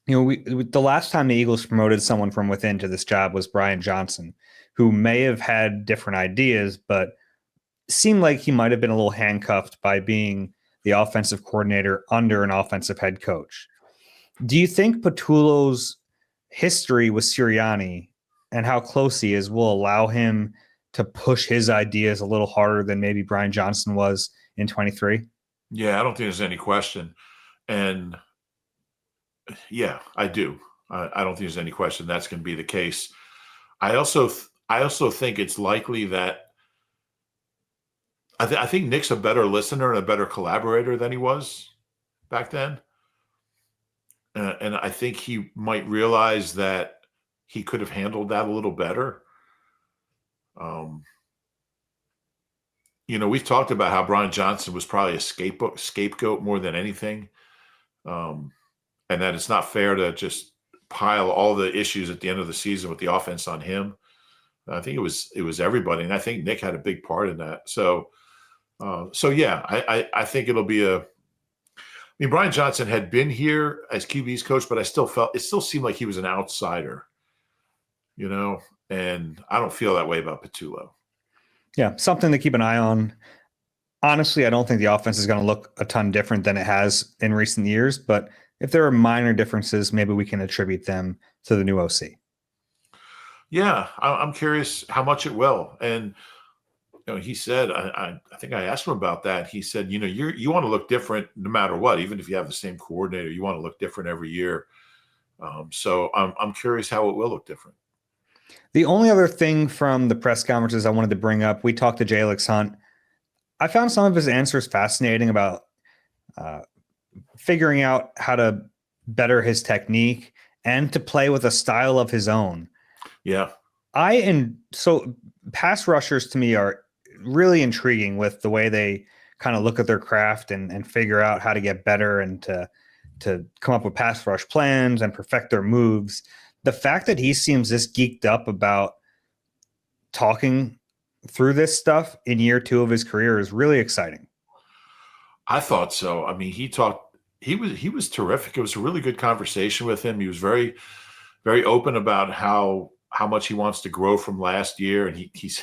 The last time the Eagles promoted someone from within to this job was Brian Johnson, who may have had different ideas, but seemed like he might have been a little handcuffed by being the offensive coordinator under an offensive head coach. Do you think Patullo's history with Sirianni and how close he is will allow him to push his ideas a little harder than maybe Brian Johnson was in 23? Yeah, I don't think there's any question. And yeah, I do. I don't think there's any question that's going to be the case. I also think it's likely that I think Nick's a better listener and a better collaborator than he was back then. And I think he might realize that he could have handled that a little better. We've talked about how Brian Johnson was probably a scapegoat more than anything. And that it's not fair to just pile all the issues at the end of the season with the offense on him. I think it was everybody. And I think Nick had a big part in that. So yeah, I think it'll be Brian Johnson had been here as QB's coach, but it still seemed like he was an outsider, and I don't feel that way about Patullo. Yeah, something to keep an eye on. Honestly, I don't think the offense is going to look a ton different than it has in recent years, but if there are minor differences, maybe we can attribute them to the new OC. Yeah, I'm curious how much it will. And he said, I think I asked him about that. He said, you want to look different no matter what, even if you have the same coordinator, you want to look different every year. So I'm curious how it will look different. The only other thing from the press conferences I wanted to bring up, we talked to Jalyx Hunt. I found some of his answers fascinating about figuring out how to better his technique and to play with a style of his own. Yeah. So pass rushers to me are really intriguing with the way they kind of look at their craft and figure out how to get better and to come up with pass rush plans and perfect their moves. The fact that he seems this geeked up about talking through this stuff in year 2 of his career is really exciting. I thought so. I mean, he was terrific. It was a really good conversation with him. He was very, very open about how much he wants to grow from last year. And he's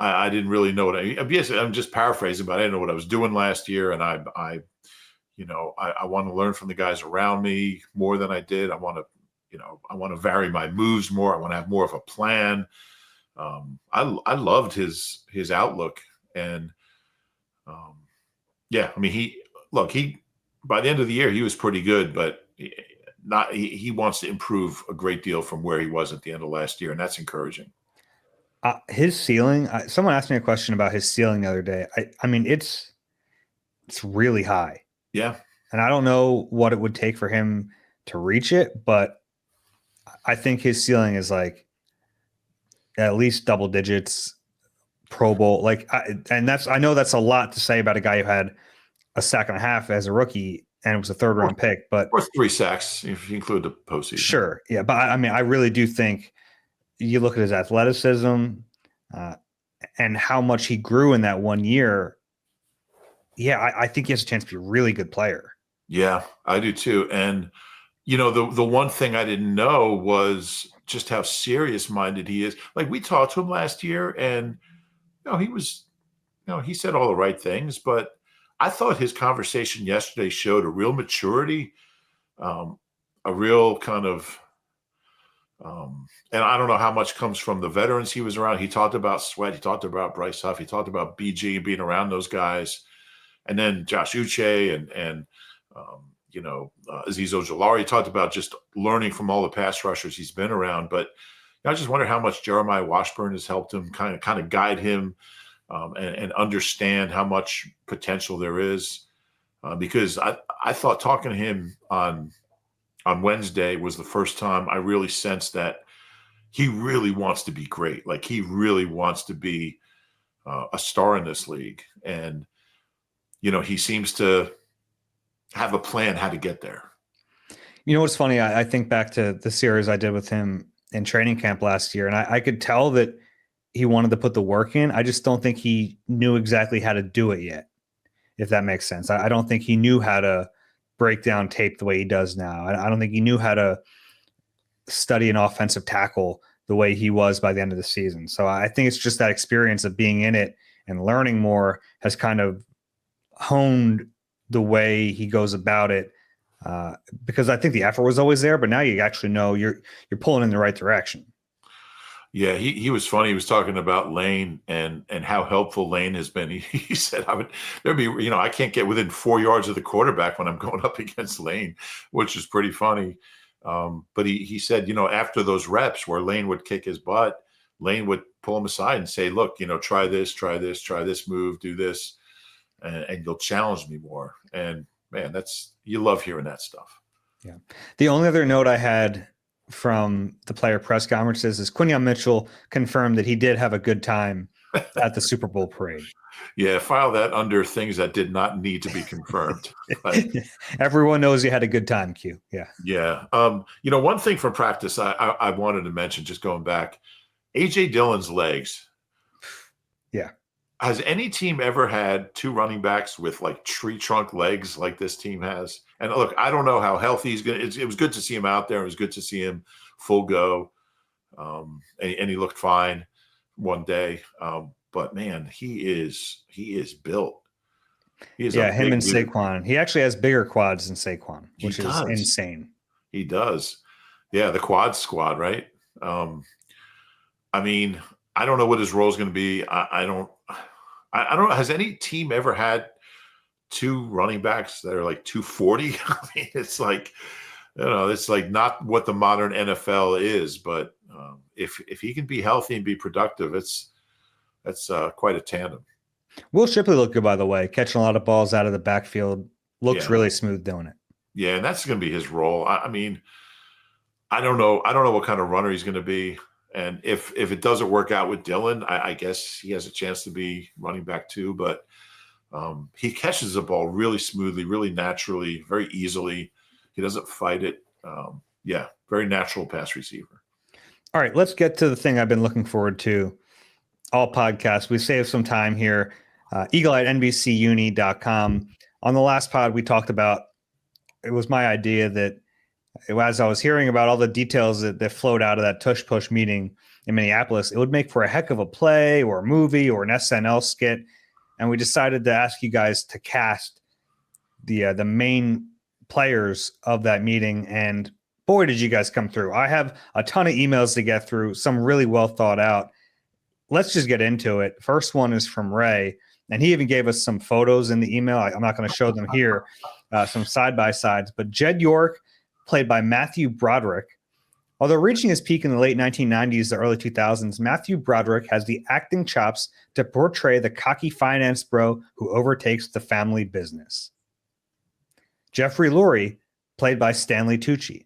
I didn't really know what I'm just paraphrasing, but I didn't know what I was doing last year. And I want to learn from the guys around me more than I did. I want to vary my moves more. I want to have more of a plan. I loved his outlook. And yeah, I mean, he by the end of the year, he was pretty good, but he wants to improve a great deal from where he was at the end of last year. And that's encouraging. His ceiling, someone asked me a question about his ceiling the other day. I mean, it's really high. Yeah. And I don't know what it would take for him to reach it, but I think his ceiling is like at least double digits, Pro Bowl. I know that's a lot to say about a guy who had a sack and a half as a rookie and it was a 3rd round pick, but or 3 sacks if you include the postseason. Sure. Yeah. But I mean, I really do think you look at his athleticism and how much he grew in that 1 year. Yeah, I think he has a chance to be a really good player. Yeah, I do too. And, the one thing I didn't know was just how serious minded he is. Like we talked to him last year and, he said all the right things, but I thought his conversation yesterday showed a real maturity, a real kind of, and I don't know how much comes from the veterans he was around. He talked about Sweat. He talked about Bryce Huff. He talked about BG and being around those guys. And then Josh Uche and Azeez Ojulari talked about just learning from all the pass rushers he's been around. But I just wonder how much Jeremiah Washburn has helped him kind of guide him and understand how much potential there is. Because I thought talking to him on Wednesday was the first time I really sensed that he really wants to be great. Like he really wants to be a star in this league. And, he seems to have a plan how to get there. You know what's funny? I think back to the series I did with him in training camp last year, and I could tell that he wanted to put the work in. I just don't think he knew exactly how to do it yet, if that makes sense. I don't think he knew how to break down tape the way he does now. I don't think he knew how to study an offensive tackle the way he was by the end of the season. So I think it's just that experience of being in it and learning more has kind of honed the way he goes about it. Because I think the effort was always there, but now you actually know you're pulling in the right direction. Yeah, he was funny. He was talking about Lane and how helpful Lane has been. He said, I can't get within 4 yards of the quarterback when I'm going up against Lane, which is pretty funny. But he said, after those reps where Lane would kick his butt, Lane would pull him aside and say, look, try this move, do this, and you'll challenge me more. And man, you love hearing that stuff. Yeah. The only other note I had from the player press conferences is Quinyon Mitchell confirmed that he did have a good time at the Super Bowl parade. Yeah, file that under things that did not need to be confirmed. But, everyone knows you had a good time, Q. Yeah. Yeah. One thing from practice I wanted to mention, just going back, A.J. Dillon's legs. Yeah. Has any team ever had two running backs with like tree trunk legs like this team has? And look, I don't know how healthy he's going to. It was good to see him out there. It was good to see him full go. And he looked fine one day. But man, he is built. He is him and Saquon. He actually has bigger quads than Saquon, which is insane. He does. Yeah, the quad squad, right? I mean, I don't know what his role is going to be. I don't know. Has any team ever had two running backs that are like 240? I mean, it's like, it's like not what the modern NFL is. But if he can be healthy and be productive, that's quite a tandem. Will Shipley looked good, by the way, catching a lot of balls out of the backfield. Looks really smooth doing it. Yeah, and that's going to be his role. I mean, I don't know what kind of runner he's going to be. And if it doesn't work out with Dillon, I guess he has a chance to be running back too. But he catches the ball really smoothly, really naturally, very easily. He doesn't fight it. Very natural pass receiver. All right, let's get to the thing I've been looking forward to all podcasts. We saved some time here. Eagle at NBCUni.com. On the last pod, we talked about, it was my idea that as I was hearing about all the details that flowed out of that Tush Push meeting in Minneapolis, it would make for a heck of a play or a movie or an SNL skit. And we decided to ask you guys to cast the main players of that meeting. And boy, did you guys come through. I have a ton of emails to get through, some really well thought out. Let's just get into it. First one is from Ray, and he even gave us some photos in the email. I'm not going to show them here, some side-by-sides. But Jed York, played by Matthew Broderick. Although reaching his peak in the late 1990s to early 2000s, Matthew Broderick has the acting chops to portray the cocky finance bro who overtakes the family business. Jeffrey Lurie, played by Stanley Tucci.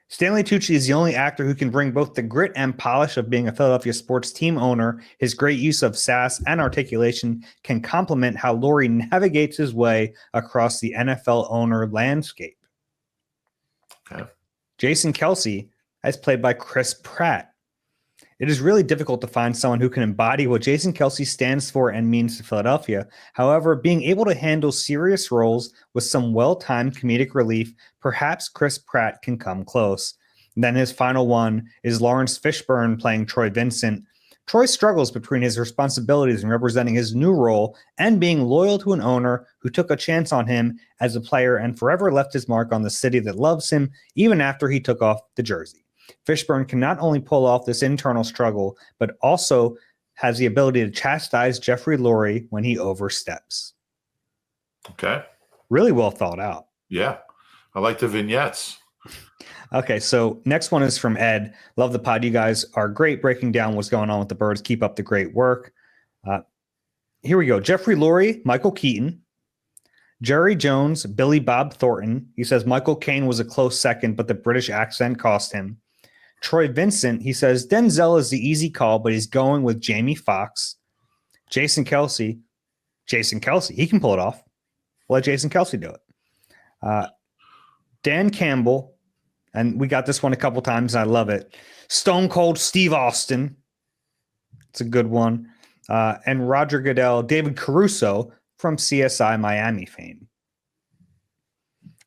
Stanley Tucci is the only actor who can bring both the grit and polish of being a Philadelphia sports team owner. His great use of sass and articulation can complement how Lurie navigates his way across the NFL owner landscape. Okay. Jason Kelce, as played by Chris Pratt. It is really difficult to find someone who can embody what Jason Kelce stands for and means to Philadelphia. However, being able to handle serious roles with some well-timed comedic relief, perhaps Chris Pratt can come close. And then his final one is Lawrence Fishburne playing Troy Vincent. Troy struggles between his responsibilities in representing his new role and being loyal to an owner who took a chance on him as a player and forever left his mark on the city that loves him even after he took off the jersey. Fishburne can not only pull off this internal struggle, but also has the ability to chastise Jeffrey Lurie when he oversteps. Okay. Really well thought out. Yeah. I like the vignettes. Okay, so next one is from Ed. Love the pod. You guys are great breaking down what's going on with the Birds. Keep up the great work. Here we go. Jeffrey Lurie, Michael Keaton. Jerry Jones, Billy Bob Thornton. He says Michael Caine was a close second, but the British accent cost him. Troy Vincent, he says Denzel is the easy call, but he's going with Jamie Foxx. Jason Kelce, he can pull it off. Let Jason Kelce do it. Dan Campbell, and we got this one a couple times, and I love it. Stone Cold Steve Austin. It's a good one. And Roger Goodell, David Caruso from CSI Miami fame.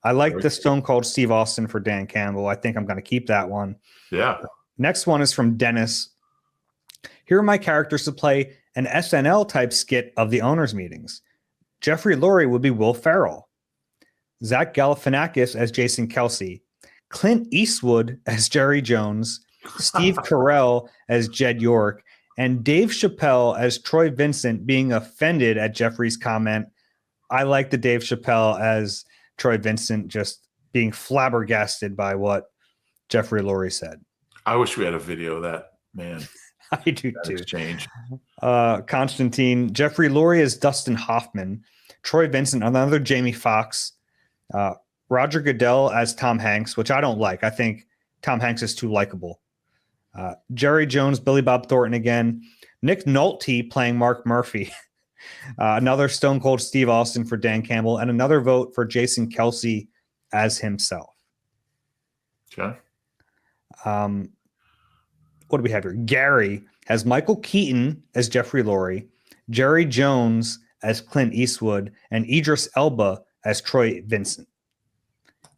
I like the Stone Cold Steve Austin for Dan Campbell. I think I'm going to keep that one. Yeah. Next one is from Dennis. Here are my characters to play an SNL type skit of the owners' meetings. Jeffrey Lurie would be Will Ferrell. Zach Galifianakis as Jason Kelsey. Clint Eastwood as Jerry Jones. Steve Carell as Jed York. And Dave Chappelle as Troy Vincent, being offended at Jeffrey's comment. I like the Dave Chappelle as Troy Vincent, just being flabbergasted by what Jeffrey Lurie said. I wish we had a video of that, man. I do That too. exchange. Constantine, Jeffrey Lurie as Dustin Hoffman. Troy Vincent, another Jamie Foxx. Roger Goodell as Tom Hanks, which I don't like. I think Tom Hanks is too likable. Jerry Jones, Billy Bob Thornton again. Nick Nolte playing Mark Murphy. Another Stone Cold Steve Austin for Dan Campbell, and another vote for Jason Kelsey as himself. Okay. What do we have here? Gary has Michael Keaton as Jeffrey Lurie, Jerry Jones as Clint Eastwood, and Idris Elba as Troy Vincent.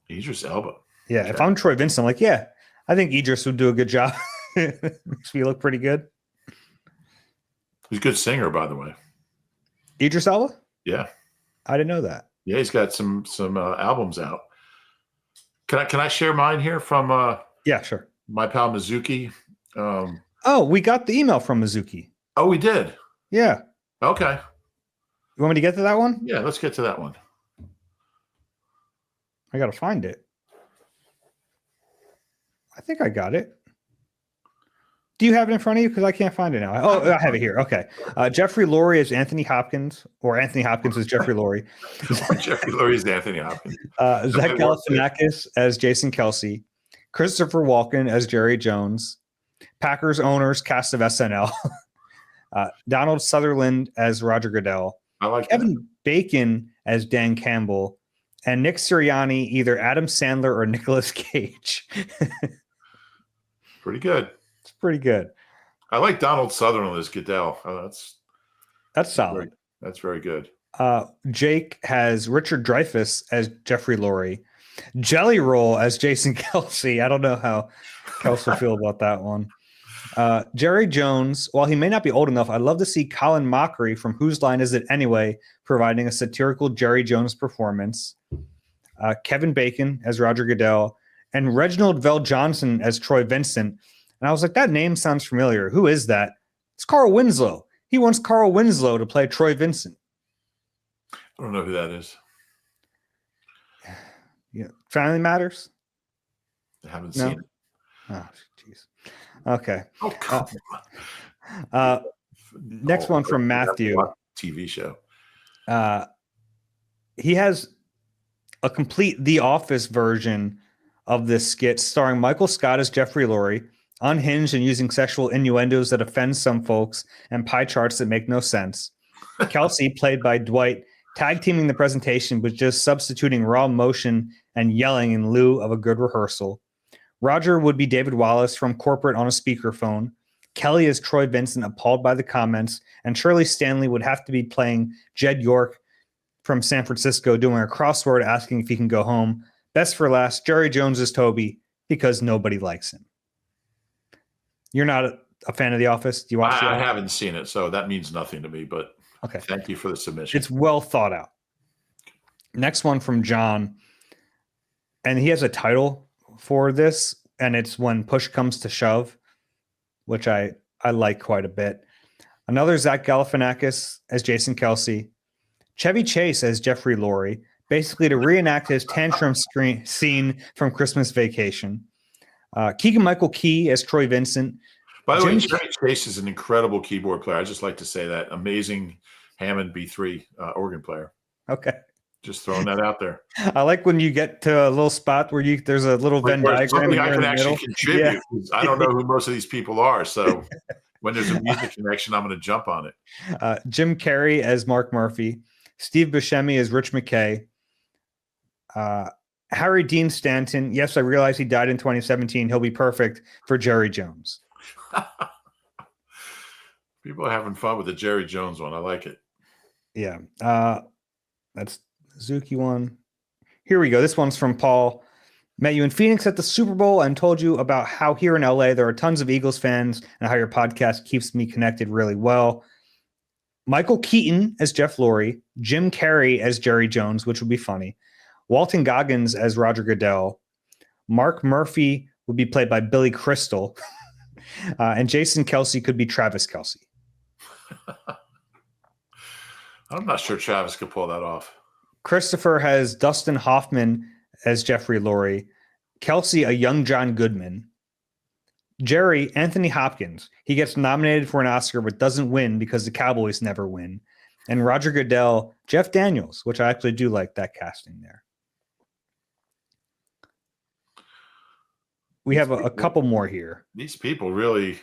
Idris Elba. Yeah, Okay. if I'm Troy Vincent, I'm like, yeah, I think Idris would do a good job. Makes me look pretty good. He's a good singer, by the way. Idris Elba? Yeah. I didn't know that. Yeah, he's got some albums out. Can I share mine here from Yeah, sure. my pal Mizuki? We got the email from Mizuki. Oh, we did. Yeah. Okay. You want me to get to that one? Yeah, let's get to that one. I got to find it. I think I got it. Do you have it in front of you? Because I can't find it now. Oh, I have it here. Okay. Jeffrey Lurie is Anthony Hopkins, or Anthony Hopkins is Jeffrey Lurie. Jeffrey Lurie's Anthony Hopkins. Zach Galifianakis as Jason Kelsey. Christopher Walken as Jerry Jones. Packers owners cast of SNL. Donald Sutherland as Roger Goodell. I like Kevin Bacon as Dan Campbell. And Nick Sirianni, either Adam Sandler or Nicolas Cage. Pretty good. It's pretty good. I like Donald Sutherland as Goodell. That's solid. That's very good. Jake has Richard Dreyfuss as Jeffrey Lurie. Jelly Roll as Jason Kelsey. I don't know how Kelsey will feel about that one. Jerry Jones, while he may not be old enough, I'd love to see Colin Mockery from Whose Line Is It Anyway providing a satirical Jerry Jones performance. Kevin Bacon as Roger Goodell, and Reginald Vell Johnson as Troy Vincent. And I was like, that name sounds familiar. Who is that? It's Carl Winslow. He wants Carl Winslow to play Troy Vincent. I don't know who that is. Yeah, Family Matters? I haven't seen it. Oh, jeez. Okay. Oh, come on. Next one from Matthew. TV show. He has a complete The Office version of this skit starring Michael Scott as Jeffrey Lurie, unhinged and using sexual innuendos that offend some folks and pie charts that make no sense. Kelsey, played by Dwight, tag teaming the presentation with just substituting raw motion and yelling in lieu of a good rehearsal. Roger would be David Wallace from corporate on a speakerphone. Kelly is Troy Vincent, appalled by the comments, and Shirley Stanley would have to be playing Jed York from San Francisco, doing a crossword asking if he can go home. Best for last, Jerry Jones is Toby because nobody likes him. You're not a fan of The Office? Do you watch it? I haven't seen it, so that means nothing to me, but okay. Thank you for the submission. It's well thought out. Next one from John, and he has a title for this, and it's When Push Comes to Shove, which I like quite a bit. Another Zach Galifianakis as Jason Kelsey. Chevy Chase as Jeffrey Lurie, basically to reenact his tantrum scene from Christmas Vacation. Keegan-Michael Key as Troy Vincent. By the way, Chevy Chase is an incredible keyboard player. I just like to say that. Amazing Hammond B3 organ player. Okay. Just throwing that out there. I like when you get to a little spot where there's a little Venn diagram. Something I can actually contribute. Yeah. I don't know who most of these people are, so when there's a music connection, I'm going to jump on it. Jim Carrey as Mark Murphy. Steve Buscemi as Rich McKay. Harry Dean Stanton. Yes, I realize he died in 2017. He'll be perfect for Jerry Jones. People are having fun with the Jerry Jones one. I like it. Yeah. That's Zuki one. Here we go. This one's from Paul. Met you in Phoenix at the Super Bowl and told you about how here in LA there are tons of Eagles fans and how your podcast keeps me connected really well. Michael Keaton as Jeff Lurie, Jim Carrey as Jerry Jones, which would be funny. Walton Goggins as Roger Goodell. Mark Murphy would be played by Billy Crystal. And Jason Kelsey could be Travis Kelsey. I'm not sure Travis could pull that off. Christopher has Dustin Hoffman as Jeffrey Lurie. Kelsey, a young John Goodman. Jerry, Anthony Hopkins. He gets nominated for an Oscar but doesn't win because the Cowboys never win. And Roger Goodell, Jeff Daniels, which I actually do like that casting there. We have a couple more here. These people really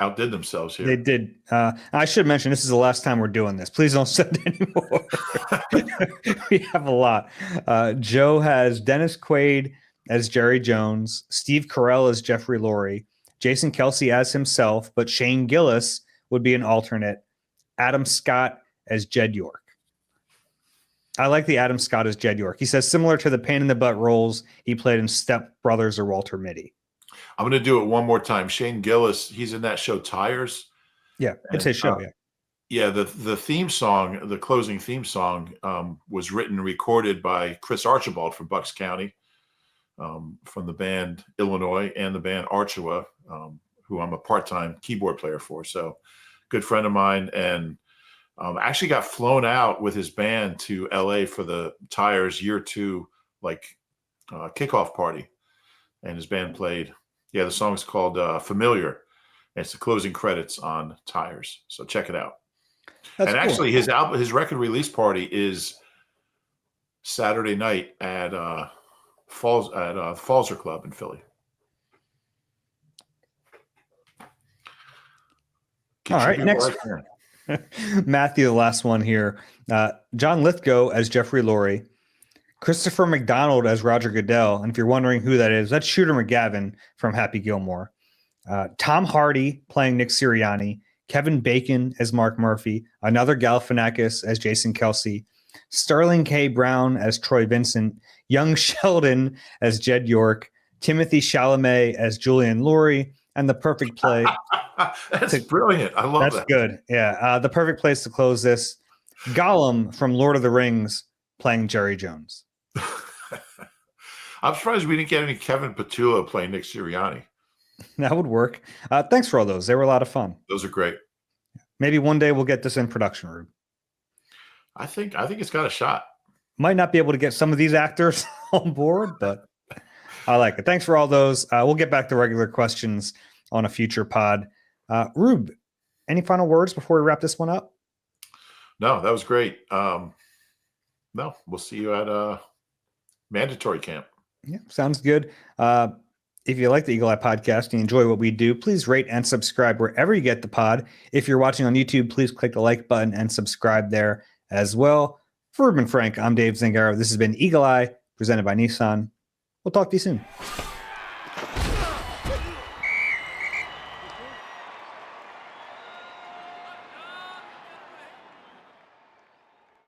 outdid themselves here. They did. I should mention this is the last time we're doing this. Please don't send any more. We have a lot. Joe has Dennis Quaid as Jerry Jones, Steve Carell as Jeffrey Lurie, Jason Kelsey as himself, but Shane Gillis would be an alternate, Adam Scott as Jed York. I like the Adam Scott as Jed York. He says similar to the pain in the butt roles he played in Step Brothers or Walter Mitty. I'm going to do it one more time. Shane Gillis, he's in that show Tires. Yeah, it's his show. Yeah, the theme song, the closing theme song, was written and recorded by Chris Archibald from Bucks County, from the band Illinois and the band Archua, who I'm a part-time keyboard player for. So, good friend of mine, and actually got flown out with his band to LA for the Tires Year 2 kickoff party, and his band played. Yeah, the song's called Familiar. And it's the closing credits on Tires. So check it out. That's cool. Actually, his record release party is Saturday night at Falzer Club in Philly. All right, next. Matthew, the last one here. John Lithgow as Jeffrey Lurie. Christopher McDonald as Roger Goodell. And if you're wondering who that is, that's Shooter McGavin from Happy Gilmore. Tom Hardy playing Nick Sirianni. Kevin Bacon as Mark Murphy. Another Galifianakis as Jason Kelsey. Sterling K. Brown as Troy Vincent. Young Sheldon as Jed York. Timothy Chalamet as Julian Lurie. And the perfect play. That's brilliant. I love that. That's good. Yeah. The perfect place to close this. Gollum from Lord of the Rings playing Jerry Jones. I'm surprised we didn't get any Kevin Patullo playing Nick Sirianni. That would work. Thanks for all those. They were a lot of fun. Those are great. Maybe one day we'll get this in production, Rube. I think it's got a shot. Might not be able to get some of these actors on board, but I like it. Thanks for all those. We'll get back to regular questions on a future pod. Rube, any final words before we wrap this one up? No, that was great. No, we'll see you at mandatory camp. Yeah, sounds good. If you like the Eagle Eye podcast and you enjoy what we do, please rate and subscribe wherever you get the pod. If you're watching on YouTube, please click the like button and subscribe there as well. For Reuben Frank, I'm Dave Zangaro. This has been Eagle Eye, presented by Nissan. We'll talk to you soon.